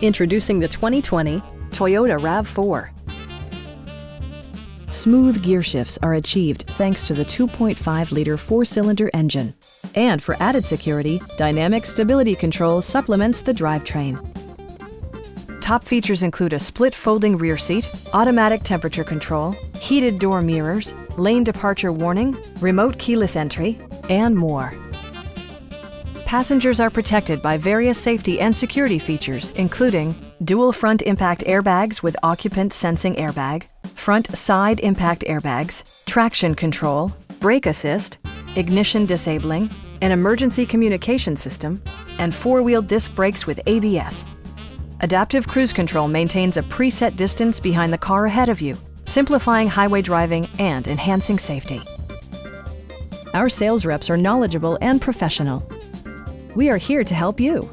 Introducing the 2020 Toyota RAV4. Smooth gear shifts are achieved thanks to the 2.5-liter four-cylinder engine. And for added security, dynamic stability control supplements the drivetrain. Top features include a split folding rear seat, automatic temperature control, heated door mirrors, lane departure warning, remote keyless entry, and more. Passengers are protected by various safety and security features, including dual front impact airbags with occupant sensing airbag, front side impact airbags, traction control, brake assist, ignition disabling, an emergency communication system, and four-wheel disc brakes with ABS. Adaptive Cruise Control maintains a preset distance behind the car ahead of you, simplifying highway driving and enhancing safety. Our sales reps are knowledgeable and professional. We are here to help you.